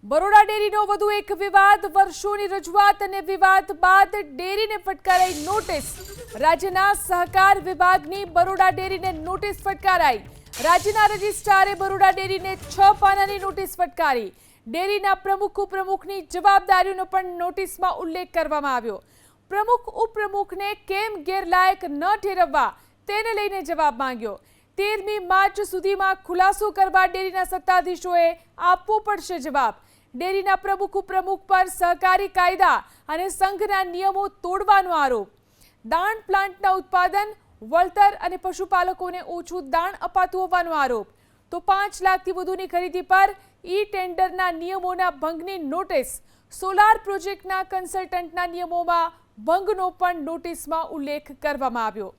બરોડા ડેરીનો વધુ એક વિવાદ, વર્ષોની રજૂઆત અને વિવાદ બાદ ડેરીને ફટકારાઈ નોટિસ। રાજ્યના સહકાર વિભાગની બરોડા ડેરીને નોટિસ ફટકારાઈ। રાજ્યના રજિસ્ટ્રારે બરોડા ડેરીને 6 પાનાની નોટિસ ફટકારી। ડેરીના પ્રમુખ ઉપપ્રમુખની જવાબદારીઓનો પણ નોટિસમાં ઉલ્લેખ કરવામાં આવ્યો। પ્રમુખ ઉપપ્રમુખને કેમ ગેરલાયક ન ઠેરવવા તેને લઈને જવાબ માંગ્યો। 13મી માર્ચ સુધીમાં ખુલાસો કરવા ડેરીના સત્તાધીશોએ આપવો પડશે જવાબ। ડેરીના પ્રમુખ ઉપપ્રમુખ પર સહકારી કાયદા અને સંઘના નિયમો તોડવાનો આરોપ। દાણ પ્લાન્ટના ઉત્પાદન, વળતર અને પશુપાલકોને ઓછું દાણ અપાતું હોવાનો આરોપ। તો 5 લાખથી વધુની ખરીદી પર ઈ ટેન્ડરના નિયમોના ભંગની નોટિસ। સોલાર પ્રોજેક્ટના કન્સલ્ટન્ટના નિયમોમાં ભંગનો પણ નોટિસમાં ઉલ્લેખ કરવામાં આવ્યો।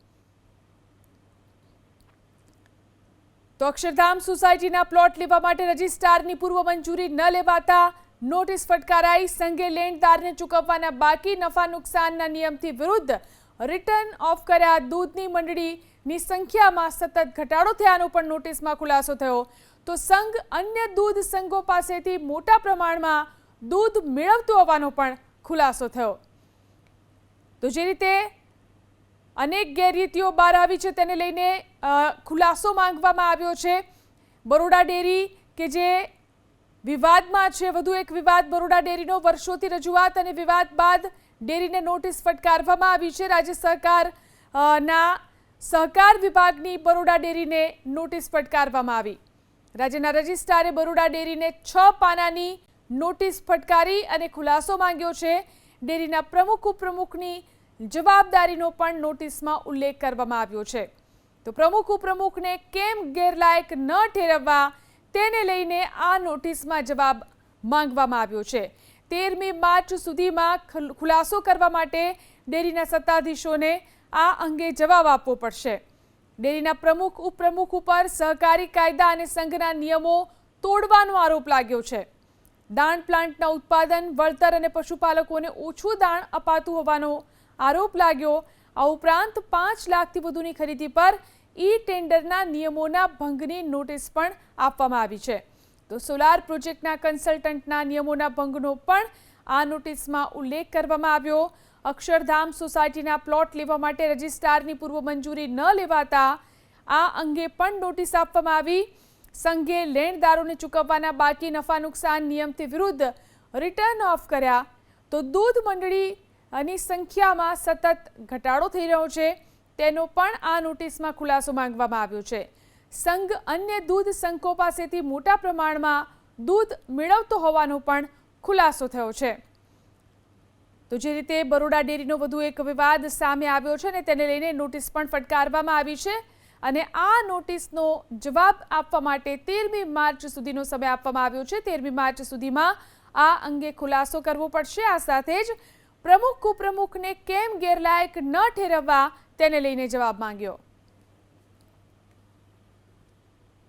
તો અક્ષરધામ સોસાયટીના પ્લોટ લેવા માટે રજિસ્ટ્રારની પૂર્વ મંજૂરી ન લેવાતા નોટિસ ફટકારાઈ। સંઘે લેણદારને ચૂકવવાના બાકી નફા નુકસાનના નિયમથી વિરુદ્ધ રિટર્ન ઓફ કર્યા। દૂધની મંડળીની સંખ્યામાં સતત ઘટાડો થયાનો પણ નોટિસમાં ખુલાસો થયો। તો સંઘ અન્ય દૂધ સંઘો પાસેથી મોટા પ્રમાણમાં દૂધ મેળવતો હોવાનો પણ ખુલાસો થયો। તો જે રીતે અનેક ગેરરીતિઓ બહાર આવી છે તેને લઈને ખુલાસો માંગવામાં આવ્યો છે। બરોડા ડેરી કે જે વિવાદમાં છે, વધુ એક વિવાદ બરોડા ડેરીનો, વર્ષોથી રજૂઆત અને વિવાદ બાદ ડેરીને નોટિસ ફટકારવામાં આવી છે। રાજ્ય સરકારના સહકાર વિભાગની બરોડા ડેરીને નોટિસ ફટકારવામાં આવી। રાજ્યના રજિસ્ટ્રારે બરોડા ડેરીને 6 પાનાની નોટિસ ફટકારી અને ખુલાસો માંગ્યો છે। ડેરીના પ્રમુખ ઉપપ્રમુખની જવાબદારીનો પણ નોટિસમાં ઉલ્લેખ કરવામાં આવ્યો છે। તો પ્રમુખ ઉપપ્રમુખને કેમ ગેરલાયક ન ઠેરવવા તેને લઈને આ નોટિસમાં જવાબ માંગવામાં આવ્યો છે। 13મી માર્ચ સુધીમાં ખુલાસો કરવા માટે ડેરીના સત્તાધીશોને આ અંગે જવાબ આપવો પડશે। ડેરીના પ્રમુખ ઉપપ્રમુખ ઉપર સહકારી કાયદા અને સંઘના નિયમો તોડવાનો આરોપ લાગ્યો છે। દાણ પ્લાન્ટના ઉત્પાદન, વળતર અને પશુપાલકોને ઓછું દાણ અપાતું હોવાનો આરોપ લાગ્યો। આ ઉપરાંત 5 લાખથી વધુની ખરીદી પર ઈ ટેન્ડરના નિયમોના ભંગની નોટિસ પણ આપવામાં આવી છે। તો સોલાર પ્રોજેક્ટના કન્સલ્ટન્ટના નિયમોના ભંગનો પણ આ નોટિસમાં ઉલ્લેખ કરવામાં આવ્યો। અક્ષરધામ સોસાયટીના પ્લોટ લેવા માટે રજિસ્ટ્રારની પૂર્વ મંજૂરી ન લેવાતા આ અંગે પણ નોટિસ આપવામાં આવી। સંઘે લેણદારોને ચૂકવવાના બાકી નફા નુકસાન નિયમથી વિરુદ્ધ રિટર્ન ઓફ કર્યા। તો દૂધ મંડળીની સંખ્યામાં સતત ઘટાડો થઈ રહ્યો છે તેનો પણ આ નોટિસમાં ખુલાસો માંગવામાં આવ્યો છે। સંઘ અન્ય દૂધ સંઘો પાસેથી મોટા પ્રમાણમાં દૂધ મેળવતો હોવાનો પણ ખુલાસો થયો છે। તો જે રીતે બરોડા ડેરીનો વધુ એક વિવાદ સામે આવ્યો છે અને તેને લઈને નોટિસ પણ ફટકારવામાં આવી છે અને આ નોટિસનો જવાબ આપવા માટે 13મી માર્ચ સુધીનો સમય આપવામાં આવ્યો છે। 13મી માર્ચ સુધીમાં આ અંગે ખુલાસો કરવો પડશે। આ સાથે જ પ્રમુખ ઉપપ્રમુખને કેમ ગેરલાયક ન ઠેરવવા તેને લઈને જવાબ માંગ્યો।